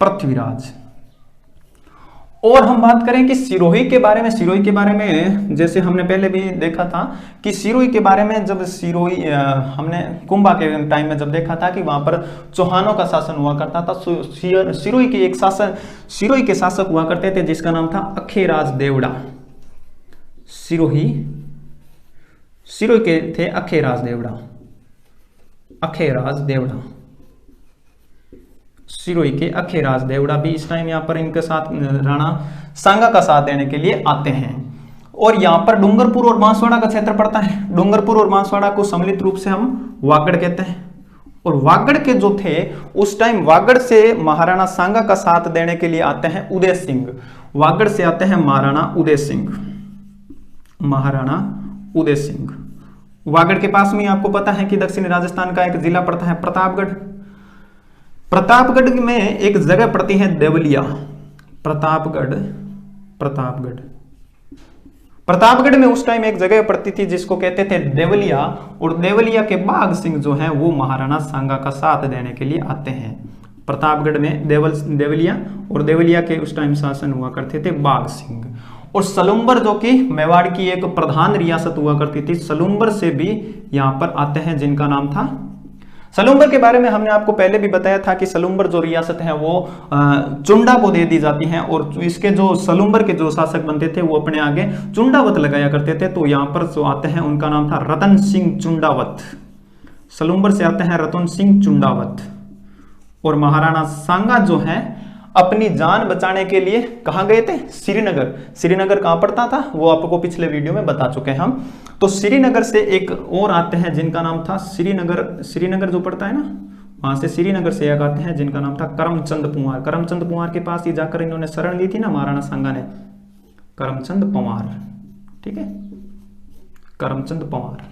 पृथ्वीराज। और हम बात करें कि सिरोही के बारे में, सिरोही के बारे में जैसे हमने पहले भी देखा था कि सिरोही के बारे में, जब सिरोही हमने कुंभा के टाइम में जब देखा था कि वहां पर चौहानों का शासन हुआ करता था, सिरोही के एक शासक, सिरोही के शासक हुआ करते थे जिसका नाम था अखेराज देवड़ा। सिरोही के थे अखेराज देवड़ा, अखेराज देवड़ा, सिरोही के अखेराज देवड़ा भी इस टाइम यहाँ पर इनके साथ राणा सांगा का साथ देने के लिए आते हैं। और यहाँ पर डूंगरपुर और बांसवाड़ा का क्षेत्र पड़ता है। डूंगरपुर और बांसवाड़ा को सम्मिलित रूप से हम वागड़ कहते हैं। और वागड़ के जो थे उस टाइम, वागड़ से महाराणा सांगा का साथ देने के लिए आते हैं उदय सिंह, वागड़ से आते हैं महाराणा उदय सिंह, महाराणा उदय सिंह। वागड़ के पास में आपको पता है कि दक्षिणी राजस्थान का एक जिला पड़ता है प्रतापगढ़। प्रतापगढ़ में एक जगह पड़ती है देवलिया, प्रतापगढ़, प्रतापगढ़, प्रतापगढ़ में उस टाइम एक जगह पड़ती थी जिसको कहते थे देवलिया। और देवलिया के बाघ सिंह जो हैं वो महाराणा सांगा का साथ देने के लिए आते हैं। प्रतापगढ़ में देवलिया, और देवलिया के उस टाइम शासन हुआ करते थे बाघ सिंह। और सलुम्बर जो कि मेवाड़ की एक प्रधान रियासत हुआ करती थी, सलुम्बर से भी यहाँ पर आते हैं जिनका नाम था, सलुम्बर के बारे में हमने आपको पहले भी बताया था कि सलुम्बर जो रियासत है वो चुंडा को दे दी जाती है। और इसके जो सलुम्बर के जो शासक बनते थे वो अपने आगे चुंडावत लगाया करते थे। तो यहाँ पर जो आते हैं उनका नाम था रतन सिंह चुंडावत, सलुम्बर से आते हैं रतन सिंह चुंडावत। और महाराणा सांगा जो है अपनी जान बचाने के लिए कहां गए थे? श्रीनगर। श्रीनगर कहां पड़ता था वो आपको पिछले वीडियो में बता चुके हैं हम। तो श्रीनगर से एक और आते हैं जिनका नाम था श्रीनगर, श्रीनगर जो पड़ता है ना, वहां से श्रीनगर से एक आते हैं जिनका नाम था करमचंद पंवार। करमचंद पंवार के पास ही जाकर इन्होंने शरण ली थी ना महाराणा सांगा ने, करमचंद पंवार, ठीक है, करमचंद पंवार।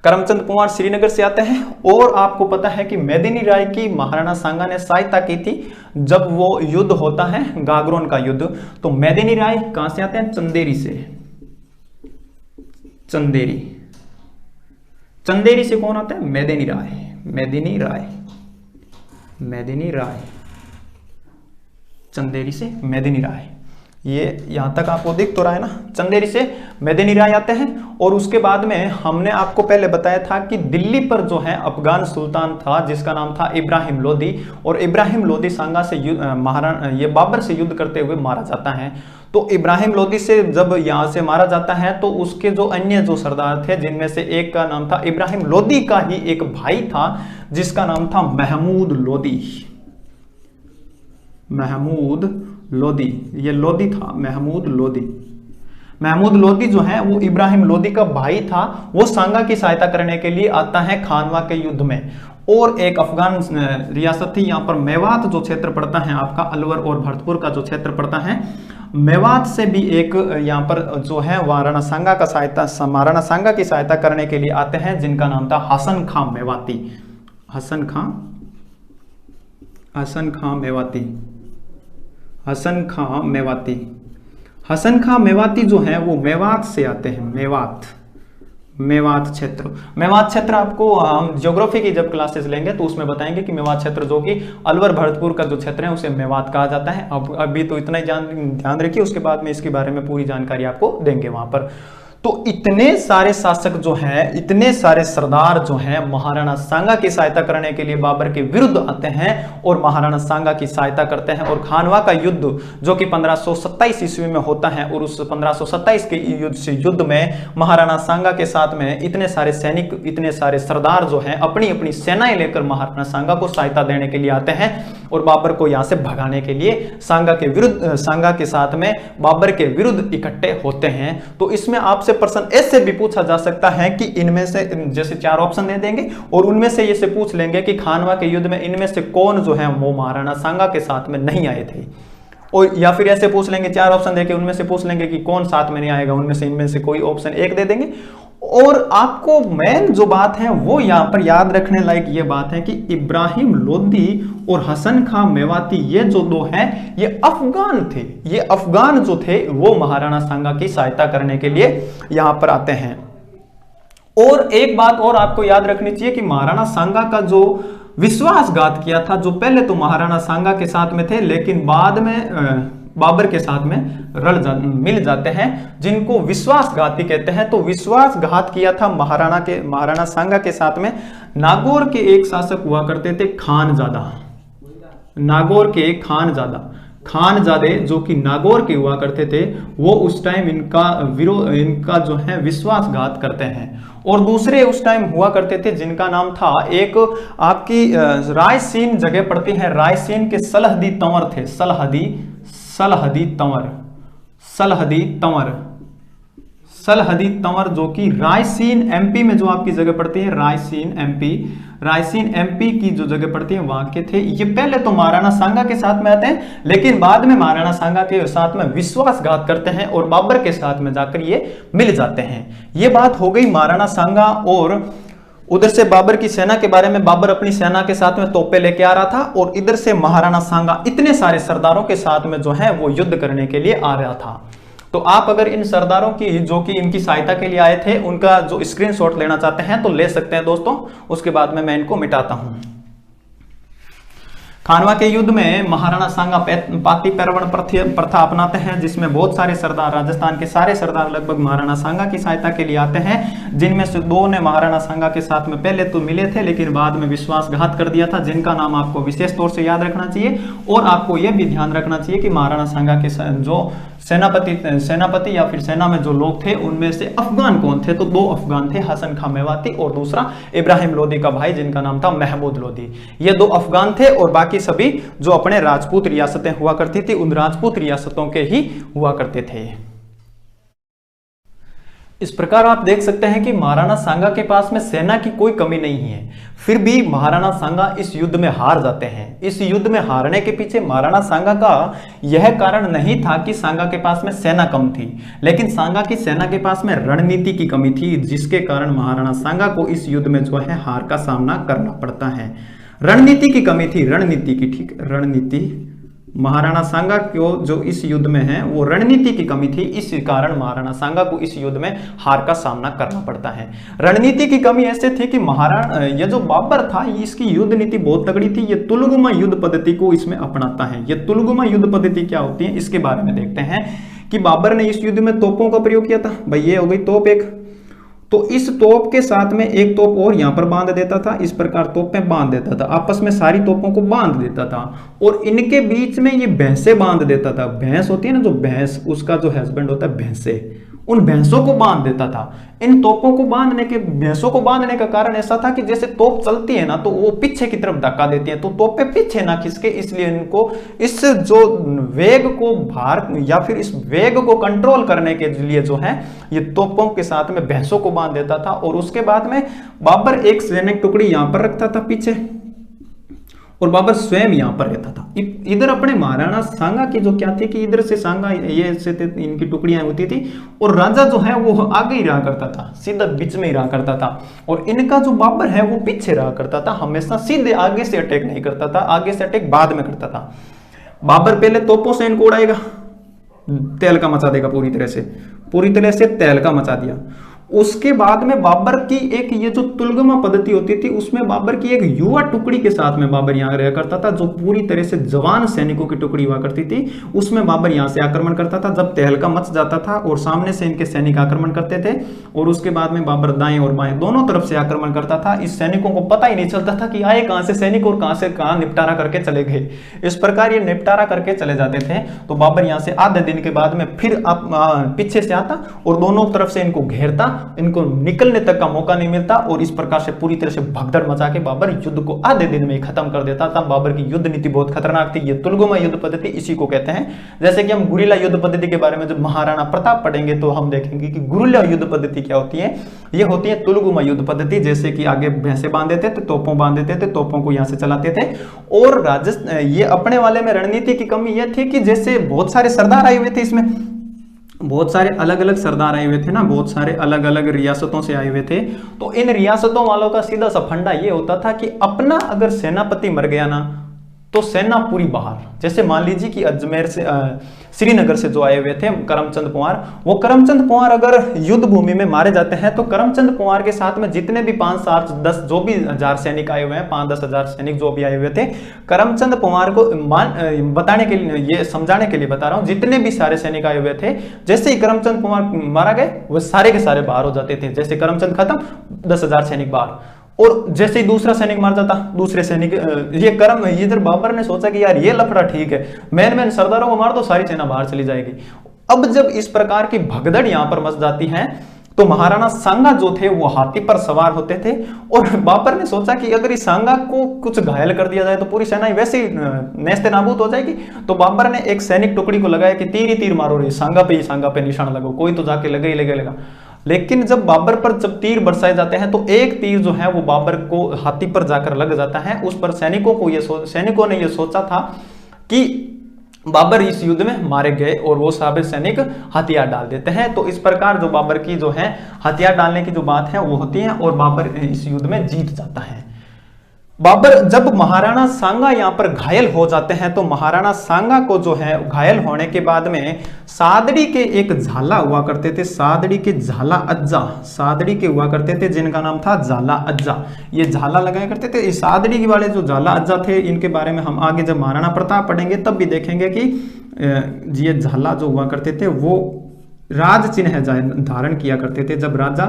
करमचंद पंवार श्रीनगर से आते हैं। और आपको पता है कि मेदिनी राय की महाराणा सांगा ने सहायता की थी जब वो युद्ध होता है गागरोन का युद्ध। तो मेदिनी राय कहां से आते हैं? चंदेरी से, चंदेरी, चंदेरी से कौन आता है? मेदिनी राय, मेदिनी राय, मेदिनी राय, चंदेरी से मेदिनी राय। ये यहां तक आपको दिख तो रहा है ना, चंदेरी से मेदिनी राय आते हैं। और उसके बाद में हमने आपको पहले बताया था कि दिल्ली पर जो है अफगान सुल्तान था जिसका नाम था इब्राहिम लोदी। और इब्राहिम लोदी सांगा से महाराणा ये बाबर से युद्ध करते हुए मारा जाता है। तो इब्राहिम लोदी से जब यहां से मारा जाता है तो उसके जो अन्य जो सरदार थे जिनमें से एक का नाम था इब्राहिम लोदी का ही एक भाई था जिसका नाम था महमूद लोदी, महमूद लोदी, ये लोदी था महमूद लोदी। महमूद लोदी जो है वो इब्राहिम लोदी का भाई था। वो सांगा की सहायता करने के लिए आता है खानवा के युद्ध में। और एक अफगान रियासत थी यहाँ पर मेवात जो क्षेत्र पड़ता है आपका, अलवर और भरतपुर का जो क्षेत्र पड़ता है, मेवात से भी एक यहाँ पर जो है महाराणा सांगा का सहायता, महाराणा सांगा की सहायता करने के लिए आते हैं जिनका नाम था हसन खां मेवाती, हसन खां, हसन खां मेवाती, हसन खां मेवाती। हसन खां मेवाती जो है वो मेवात से आते हैं, मेवात, मेवात क्षेत्र। मेवात क्षेत्र आपको हम ज्योग्राफी की जब क्लासेस लेंगे तो उसमें बताएंगे कि मेवात क्षेत्र जो कि अलवर भरतपुर का जो क्षेत्र है उसे मेवात कहा जाता है। अब अभी तो इतना ही ध्यान रखिए, उसके बाद में इसके बारे में पूरी जानकारी आपको देंगे वहां पर। तो इतने सारे शासक जो हैं, इतने सारे सरदार जो हैं, महाराणा सांगा की सहायता करने के लिए बाबर के विरुद्ध आते हैं और महाराणा सांगा की सहायता करते हैं। और खानवा का युद्ध जो कि 1527 ईस्वी में होता है, और उस 1527 के युद्ध में महाराणा सांगा के साथ में इतने सारे सैनिक, इतने सारे सरदार जो हैं अपनी अपनी सेनाएं लेकर महाराणा सांगा को सहायता देने के लिए आते हैं और बाबर को यहां से भगाने के लिए सांगा के विरुद्ध, सांगा के साथ में बाबर के विरुद्ध इकट्ठे होते हैं। तो इसमें आपसे प्रश्न ऐसे भी पूछा जा सकता है कि इनमें से, जैसे 4 ऑप्शन दे देंगे और उनमें से ये से पूछ लेंगे कि खानवा के युद्ध में इनमें से कौन जो है वो महाराणा सांगा के साथ में नहीं आए थे, और या फिर ऐसे पूछ लेंगे 4 ऑप्शन देके उनमें से पूछ लेंगे कि कौन साथ में नहीं आएगा, उनमें से इनमें से कोई ऑप्शन एक दे देंगे। और आपको मेन जो बात है वो यहां पर याद रखने लायक ये बात है कि इब्राहिम लोदी और हसन खां मेवाती, ये जो दो हैं ये अफगान थे। ये अफगान जो थे वो महाराणा सांगा की सहायता करने के लिए यहां पर आते हैं। और एक बात और आपको याद रखनी चाहिए कि महाराणा सांगा का जो विश्वासघात किया था, जो पहले तो महाराणा सांगा के साथ में थे लेकिन बाद में बाबर के साथ में मिल जाते हैं, जिनको विश्वासघाती कहते हैं। तो विश्वासघात किया था महाराणा सांगा के साथ में नागौर के एक शासक हुआ करते थे खानजादा, नागौर के खानजादे जो कि नागौर के हुआ करते थे, वो उस टाइम इनका जो है विश्वासघात करते हैं। और दूसरे उस टाइम हुआ करते थे जिनका नाम था, एक आपकी रायसीन जगह पड़ती है, रायसीन के सलहदी तंवर थे, सलहदी तंवर जो कि रायसीन एमपी में जो आपकी जगह पड़ती है, रायसीन एमपी की जो जगह पड़ती है वहां के थे। ये पहले तो महाराणा सांगा के साथ में आते हैं लेकिन बाद में महाराणा सांगा के साथ में विश्वासघात करते हैं और बाबर के साथ में जाकर ये मिल जाते हैं। ये बात हो गई महाराणा सांगा। और उधर से बाबर की सेना के बारे में, बाबर अपनी सेना के साथ में तोपे लेके आ रहा था और इधर से महाराणा सांगा इतने सारे सरदारों के साथ में जो है वो युद्ध करने के लिए आ रहा था। तो आप अगर इन सरदारों की, जो कि इनकी सहायता के लिए आए थे, उनका जो स्क्रीनशॉट लेना चाहते हैं तो ले सकते हैं दोस्तों। उसके बाद में मैं इनको मिटाता हूं। खानवा के युद्ध में महाराणा सांगा पाती पैरवण प्रथा अपनाते हैं, जिसमें बहुत सारे सरदार, राजस्थान के सारे सरदार लगभग महाराणा सांगा की सहायता के लिए आते हैं, जिनमें से 2 ने महाराणा सांगा के साथ में पहले तो मिले थे लेकिन बाद में विश्वासघात कर दिया था, जिनका नाम आपको विशेष तौर से याद रखना चाहिए। और आपको यह भी ध्यान रखना चाहिए कि महाराणा सांगा के जो सेनापति या फिर सेना में जो लोग थे उनमें से अफगान कौन थे, तो 2 अफगान थे, हसन खां मेवाती और दूसरा इब्राहिम लोदी का भाई जिनका नाम था महमूद लोदी। ये 2 अफगान थे और बाकी सभी जो अपने राजपूत रियासतें हुआ करती थी उन राजपूत रियासतों के ही हुआ करते थे। इस प्रकार आप देख सकते हैं कि महाराणा सांगा के पास में सेना की कोई कमी नहीं है, फिर भी महाराणा सांगा इस युद्ध में हार जाते हैं। इस युद्ध में हारने के पीछे महाराणा सांगा का यह कारण नहीं था कि सांगा के पास में सेना कम थी, लेकिन सांगा की सेना के पास में रणनीति की कमी थी, जिसके कारण महाराणा सांगा को इस युद्ध में जो है हार का सामना करना पड़ता है। रणनीति की कमी थी, रणनीति की, ठीक, रणनीति महाराणा सांगा को जो इस युद्ध में है वो रणनीति की कमी थी, इस कारण महाराणा सांगा को इस युद्ध में हार का सामना करना पड़ता है। रणनीति की कमी ऐसे थी कि ये जो बाबर था इसकी युद्ध नीति बहुत तगड़ी थी। ये तुलगुमा युद्ध पद्धति को इसमें अपनाता है। ये तुलगुमा युद्ध पद्धति क्या होती है इसके बारे में देखते हैं कि बाबर ने इस युद्ध में तोपों का प्रयोग किया था। भाई ये हो गई तोप एक, तो इस तोप के साथ में एक तोप और यहां पर बांध देता था, इस प्रकार तोपें बांध देता था, आपस में सारी तोपों को बांध देता था और इनके बीच में ये भैंसें बांध देता था। भैंस होती है ना, जो भैंस, उसका जो हस्बैंड होता है भैंसे, उन भैंसों को बांध देता था। इन तोपों को भैंसों को बांधने का कारण ऐसा था कि जैसे तोप चलती है ना तो वो पीछे की तरफ धक्का देती है, तो तोपे पीछे ना खिसके, इसलिए इनको इस जो वेग को भार या फिर इस वेग को कंट्रोल करने के लिए जो है ये तोपों के साथ में भैंसों को बांध देता था। और उसके बाद में बाबर एक सैनिक टुकड़ी यहां पर रखता था पीछे और बाबर स्वयं यहां पर रहता था। इधर अपने महाराणा सांगा की जो क्या थी कि इधर से सांगा ये से इनकी टुकड़ियां होती थी और राजा जो है वो आगे ही रहा करता था, सीधा बीच में ही रहा करता था, और इनका जो बाबर है वो पीछे रहा करता था, हमेशा सीधे आगे से अटैक नहीं करता था, आगे से अटैक बाद में करता था। बाबर पहले तोपों से इनको उड़ाएगा, तेल का मचा देगा, पूरी तरह से तेल का मचा दिया। उसके बाद में बाबर की एक ये जो तुलगमा पद्धति होती थी उसमें बाबर की एक युवा टुकड़ी के साथ में बाबर यहाँ रहा करता था, जो पूरी तरह से जवान सैनिकों की टुकड़ी हुआ करती थी। उसमें बाबर यहाँ से आक्रमण करता था जब तहलका मच जाता था और सामने से इनके सैनिक आक्रमण करते थे, और उसके बाद में बाबर दाएं और बाएं दोनों तरफ से आक्रमण करता था। इस सैनिकों को पता ही नहीं चलता था कि आए कहां से सैनिक और कहां से कहां निपटारा करके चले गए। इस प्रकार ये निपटारा करके चले जाते थे। तो बाबर यहाँ से आधे दिन के बाद में फिर पीछे से आता और दोनों तरफ से इनको घेरता, इनको निकलने तक का मौका नहीं मिलता, और इस प्रकार से पूरी तरह से भगदड़ मचा के बाबर युद्ध को आधे दिन में ही खत्म कर देता था। बाबर की युद्ध नीति बहुत खतरनाक थी। ये तुलगमा युद्ध पद्धति इसी को कहते हैं। जैसे कि हम गुरिल्ला युद्ध पद्धति के बारे में जब महाराणा प्रताप पढ़ेंगे तो हम देखेंगे कि गुरिल्ला युद्ध पद्धति क्या होती है। ये होती है तुलगमा युद्ध पद्धति, जैसे कि आगे भैंसे बांध देते थे, तोपों बांध देते थे, तोपों को यहां से चलाते थे। और ये अपने वाले में रणनीति की कमी यह थी कि जैसे बहुत सारे सरदार आए हुए थे, इसमें बहुत सारे अलग अलग सरदार आए हुए थे ना, बहुत सारे अलग अलग रियासतों से आए हुए थे। तो इन रियासतों वालों का सीधा सा फंडा ये होता था कि अपना अगर सेनापति मर गया ना तो सेना पूरी बाहर। जैसे मान लीजिए कि अजमेर से श्रीनगर से जो आए हुए थे करमचंद कुंवर, वो करमचंद कुंवर अगर युद्ध भूमि में मारे जाते हैं तो करमचंद कुंवर के साथ में जितने भी 5, 7, 10 जो भी हजार सैनिक आए हुए हैं, 5-10 हजार सैनिक जो भी आए हुए थे, करमचंद कुंवर को बताने के लिए, ये समझाने के लिए बता रहा हूं, जितने भी सारे सैनिक आए हुए थे, जैसे ही करमचंद कुंवर मारा गए वो सारे के सारे बाहर हो जाते थे। जैसे करमचंद खत्म, 10,000 सैनिक बाहर, और जैसे ही दूसरा सैनिक मार जाता, दूसरे सैनिक ये इधर बाबर ने सोचा कि यार ये लफड़ा ठीक है, मैन सरदारों को मार दो, सारी सेना बाहर चली जाएगी। अब जब इस प्रकार की भगदड़ यहां पर मच जाती है तो महाराणा सांगा जो थे वो हाथी पर सवार होते थे, और बाबर ने सोचा कि अगर इस सांगा को कुछ घायल कर दिया जाए तो पूरी सेना वैसे ही नेस्ते नाबूद हो जाएगी। तो बाबर ने एक सैनिक टुकड़ी को लगाया कि तीर ही तीर मारो रे, सांगा पे निशान लगो, कोई तो जाके लगे ही लगेगा। लेकिन जब बाबर पर जब तीर बरसाए जाते हैं तो एक तीर जो है वो बाबर को हाथी पर जाकर लग जाता है। उस पर सैनिकों ने यह सोचा था कि बाबर इस युद्ध में मारे गए, और वो सारे सैनिक हथियार डाल देते हैं। तो इस प्रकार जो बाबर की जो है हथियार डालने की जो बात है वो होती है, और बाबर इस युद्ध में जीत जाता है। बाबर जब महाराणा सांगा यहां पर घायल हो जाते हैं तो महाराणा सांगा को जो है घायल होने के बाद में सादड़ी के एक झाला हुआ करते थे, सादड़ी के झाला अज्जा, सादड़ी के हुआ करते थे जिनका नाम था झाला अज्जा, ये झाला लगाया करते थे। इस सादड़ी वाले जो झाला अज्जा थे इनके बारे में हम आगे जब महाराणा प्रताप पढ़ेंगे तब भी देखेंगे कि ये झाला जो हुआ करते थे वो राज चिन्ह धारण किया करते थे। जब राजा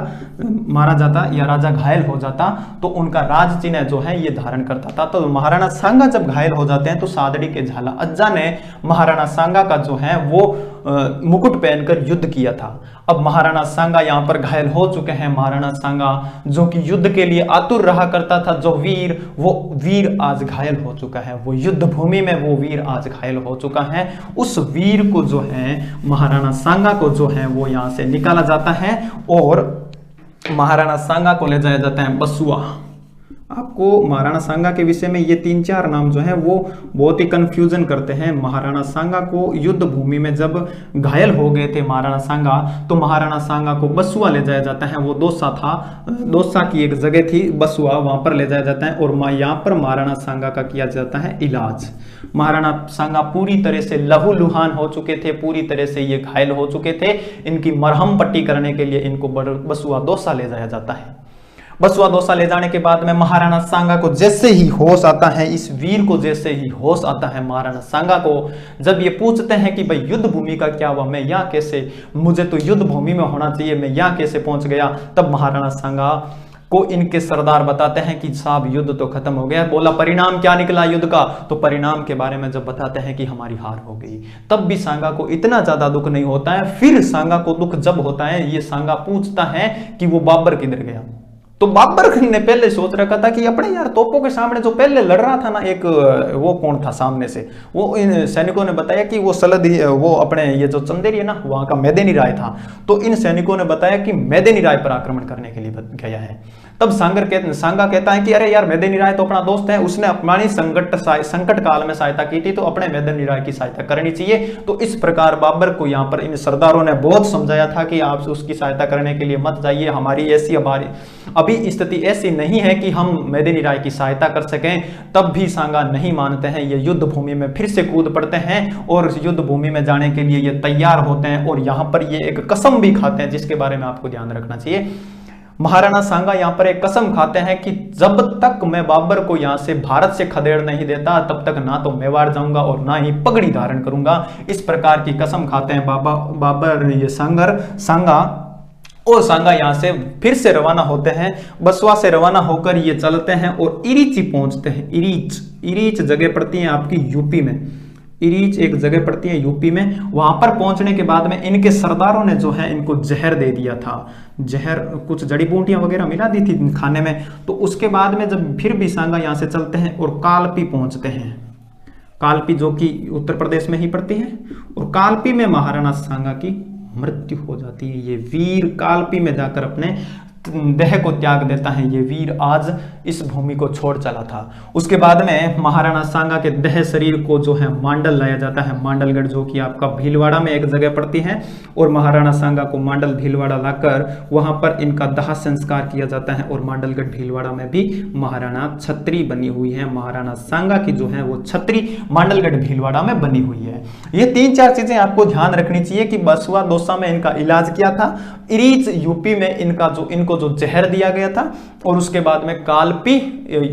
मारा जाता या राजा घायल हो जाता तो उनका राज चिन्ह जो है ये धारण करता था। तो महाराणा सांगा जब घायल हो जाते हैं तो सादड़ी के झाला अज्जा ने महाराणा सांगा का जो है वो मुकुट पहनकर युद्ध किया था। अब महाराणा सांगा यहाँ पर घायल हो चुके हैं। महाराणा सांगा जो कि युद्ध के लिए आतुर रहा करता था, जो वीर, वो वीर आज घायल हो चुका है, वो युद्ध भूमि में वो वीर आज घायल हो चुका है। उस वीर को जो है महाराणा सांगा को जो है वो यहाँ से निकाला जाता है और महाराणा सांगा को ले जाया जाता है बसुआ। आपको महाराणा सांगा के विषय में ये 3-4 नाम जो है वो बहुत ही कंफ्यूजन करते हैं। महाराणा सांगा को युद्ध भूमि में जब घायल हो गए थे महाराणा सांगा, तो महाराणा सांगा को बसुआ ले जाया जाता है। वो दोसा था, दोसा की एक जगह थी बसुआ, वहां पर ले जाया जाता है और यहाँ पर महाराणा सांगा का किया जाता है इलाज। महाराणा सांगा पूरी तरह से लहूलुहान हो चुके थे, पूरी तरह से ये घायल हो चुके थे। इनकी मरहम पट्टी करने के लिए इनको बसुआ दोसा ले जाया जाता है। बसुआ दोसा ले जाने के बाद में महाराणा सांगा को जैसे ही होश आता है, इस वीर को जैसे ही होश आता है महाराणा सांगा को, जब ये पूछते हैं कि भाई युद्ध भूमि का क्या हुआ, मैं यहाँ कैसे, मुझे तो युद्ध भूमि में होना चाहिए, मैं यहाँ कैसे पहुंच गया, तब महाराणा सांगा को इनके सरदार बताते हैं कि साहब युद्ध तो खत्म हो गया। बोला परिणाम क्या निकला युद्ध का, तो परिणाम के बारे में जब बताते हैं कि हमारी हार हो गई, तब भी सांगा को इतना ज्यादा दुख नहीं होता है। फिर सांगा को दुख जब होता है, ये सांगा पूछता है कि वो बाबर किधर गया। तो बाबर ने पहले सोच रखा था कि अपने यार तोपों के सामने जो पहले लड़ रहा था ना एक, वो कौन था सामने से, वो इन सैनिकों ने बताया कि वो सलदी, वो अपने ये जो चंदेरी है ना वहां का मैदेनी राय था। तो इन सैनिकों ने बताया कि मैदेनी राय पर आक्रमण करने के लिए गया है। तब सांगा कहता है कि अरे यार मेदिनी राय तो अपना दोस्त है, उसने अपनी संकट काल में सहायता की थी, तो अपने मेदिनी राय की सहायता करनी चाहिए। तो इस प्रकार बाबर को यहाँ पर इन सरदारों ने बहुत समझाया था कि आप उसकी सहायता करने के लिए मत जाइए, हमारी ऐसी अभी स्थिति ऐसी नहीं है कि हम मेदिनी राय की सहायता कर सकें। तब भी सांगा नहीं मानते हैं, ये युद्ध भूमि में फिर से कूद पड़ते हैं और युद्ध भूमि में जाने के लिए ये तैयार होते हैं और यहाँ पर ये एक कसम भी खाते हैं जिसके बारे में आपको ध्यान रखना चाहिए। महाराणा सांगा यहाँ पर एक कसम खाते हैं कि जब तक मैं बाबर को यहाँ से भारत से खदेड़ नहीं देता तब तक ना तो मेवाड़ जाऊंगा और ना ही पगड़ी धारण करूंगा। इस प्रकार की कसम खाते हैं बाबर ये सांगा। और सांगा यहाँ से फिर से रवाना होते हैं, बसवा से रवाना होकर ये चलते हैं और इरीच पहुंचते हैं। इरीच जगह पड़ती है आपकी यूपी में, इरीच एक जगह पड़ती है यूपी में। वहां पर पहुंचने के बाद में इनके सरदारों ने जो है इनको जहर दे दिया था, जहर कुछ जड़ी बूटियां वगैरह मिला दी थी खाने में। तो उसके बाद में जब फिर भी सांगा यहाँ से चलते हैं और कालपी पहुंचते हैं, कालपी जो कि उत्तर प्रदेश में ही पड़ती है, और कालपी में महाराणा सांगा की मृत्यु हो जाती है। ये वीर कालपी में जाकर अपने देह को त्याग देता है। ये वीर आज इस भूमि को छोड़ चला था। उसके बाद में महाराणा सांगा के देह शरीर को जो है मांडल लाया जाता है, मांडलगढ़ जो कि आपका भीलवाड़ा में एक जगह पड़ती है। और महाराणा सांगा को मांडल भीलवाड़ा लाकर वहां पर इनका दाह संस्कार किया जाता है। और मांडलगढ़ भीलवाड़ा में भी महाराणा छत्री बनी हुई है, महाराणा सांगा की जो है वो छत्री मांडलगढ़ भीलवाड़ा में बनी हुई है। ये 3-4 चीजें आपको ध्यान रखनी चाहिए कि बसवा दौसा में इनका इलाज किया था, इरीच यूपी में इनको जो जहर दिया गया था, और उसके बाद में कालपी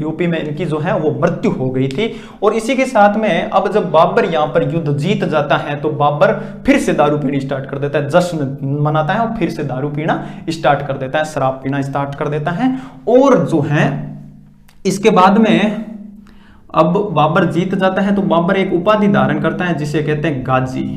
यूपी में इनकी जो है वो मृत्यु हो गई थी। और इसी के साथ में अब जब बाबर यहां पर युद्ध जीत जाता है तो बाबर फिर से दारू पीनी स्टार्ट कर देता है, जश्न मनाता है और फिर से दारू पीना स्टार्ट कर देता है, शराब पीना स्टार्ट कर देता है। और जो है इसके बाद में अब बाबर जीत जाता है तो बाबर एक उपाधि धारण करता है जिसे कहते हैं गाजी।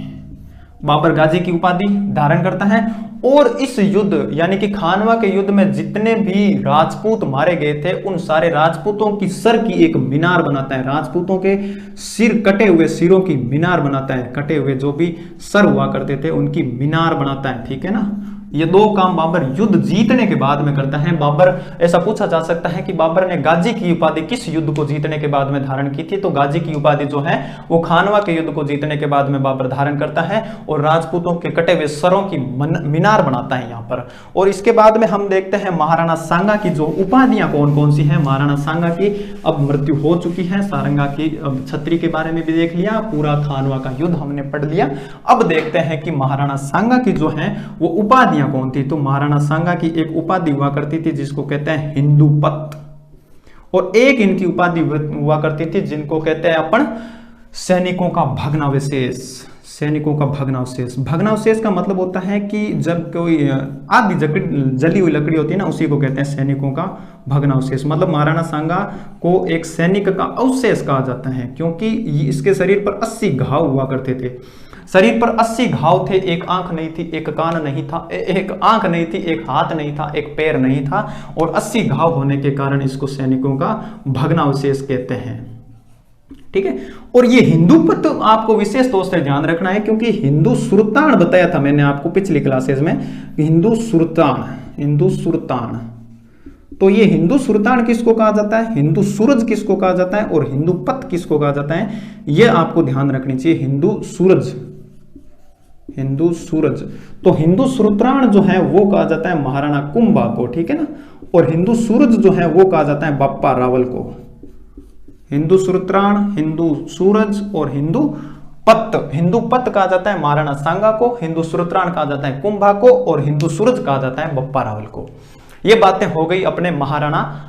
बाबर गाजी की उपाधि धारण करता है। और इस युद्ध यानी कि खानवा के युद्ध में जितने भी राजपूत मारे गए थे उन सारे राजपूतों की सर की एक मीनार बनाता है, राजपूतों के सिर कटे हुए सिरों की मीनार बनाता है, कटे हुए जो भी सर हुआ करते थे उनकी मीनार बनाता है। ठीक है ना, ये 2 काम बाबर युद्ध जीतने के बाद में करता है। बाबर, ऐसा पूछा जा सकता है कि बाबर ने गाजी की उपाधि किस युद्ध को जीतने के बाद में धारण की थी, तो गाजी की उपाधि जो है वो खानवा के युद्ध को जीतने के बाद में बाबर धारण करता है और राजपूतों के कटे हुए सरों की मीनार बनाता है यहाँ पर। और इसके बाद में हम देखते हैं महाराणा सांगा की जो उपाधियां कौन कौन सी हैं। महाराणा सांगा की अब मृत्यु हो चुकी है, सारंगा की अब छत्री के बारे में भी देख लिया, पूरा खानवा का युद्ध हमने पढ़ लिया। अब देखते हैं कि महाराणा सांगा की जो है वो उपाधि कौन थी। तो महाराणा सांगा की एक उपाधि हुआ करती थी जिसको कहते हैं हिंदूपत, और एक इनकी उपाधि हुआ करती थी जिनको कहते हैं अपन सैनिकों का भग्नावशेष। सैनिकों का भग्नावशेष, भग्नावशेष का मतलब होता है कि जब कोई आधी जली हुई लकड़ी होती है ना, उसी को कहते हैं सैनिकों का भग्नावशेष। मतलब महाराणा सांगा को एक सैनिक का अवशेष कहा जाता है क्योंकि इसके शरीर पर 80 घाव हुआ करते थे। शरीर पर 80 घाव थे, एक आंख नहीं थी, एक कान नहीं था, एक आंख नहीं थी, एक हाथ नहीं था, एक पैर नहीं था, और 80 घाव होने के कारण इसको सैनिकों का भग्नावशेष कहते हैं। ठीक है, और ये हिंदूपत आपको विशेष तौर से ध्यान रखना है क्योंकि हिंदू सुरतान बताया था मैंने आपको पिछली क्लासेस में, हिंदू सुरतान। तो ये हिंदू सुरतान किसको कहा जाता है, हिंदू सूरज किसको कहा जाता है, और हिंदूपत किसको कहा जाता है, ये आपको ध्यान रखनी चाहिए। हिंदू सूरज तो हिंदू सुरतान जो है वो कहा जाता है महाराणा कुंभा को। ठीक है ना, और हिंदू सूरज जो है वो कहा जाता है बप्पा रावल को। हिंदू सुरतान, हिंदू सूरज और हिंदू पत कहा जाता है महाराणा सांगा को, हिंदू सुरतान कहा जाता है कुंभा को, और हिंदू सूरज कहा जाता है बप्पा रावल को। ये बातें हो गई अपने महाराणा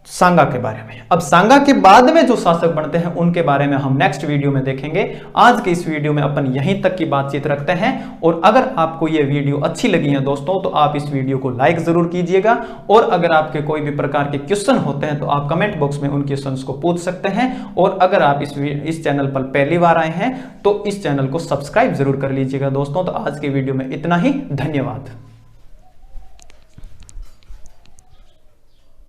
सांगा के बारे में। अब सांगा के बाद में जो शासक बनते हैं उनके बारे में हम नेक्स्ट वीडियो में देखेंगे। आज के इस वीडियो में अपन यहीं तक की बातचीत रखते हैं। और अगर आपको ये वीडियो अच्छी लगी है दोस्तों तो आप इस वीडियो को लाइक जरूर कीजिएगा, और अगर आपके कोई भी प्रकार के क्वेश्चन होते हैं तो आप कमेंट बॉक्स में उन क्वेश्चंस को पूछ सकते हैं। और अगर आप इस चैनल पर पहली बार आए हैं तो इस चैनल को सब्सक्राइब जरूर कर लीजिएगा दोस्तों। तो आज के वीडियो में इतना ही, धन्यवाद।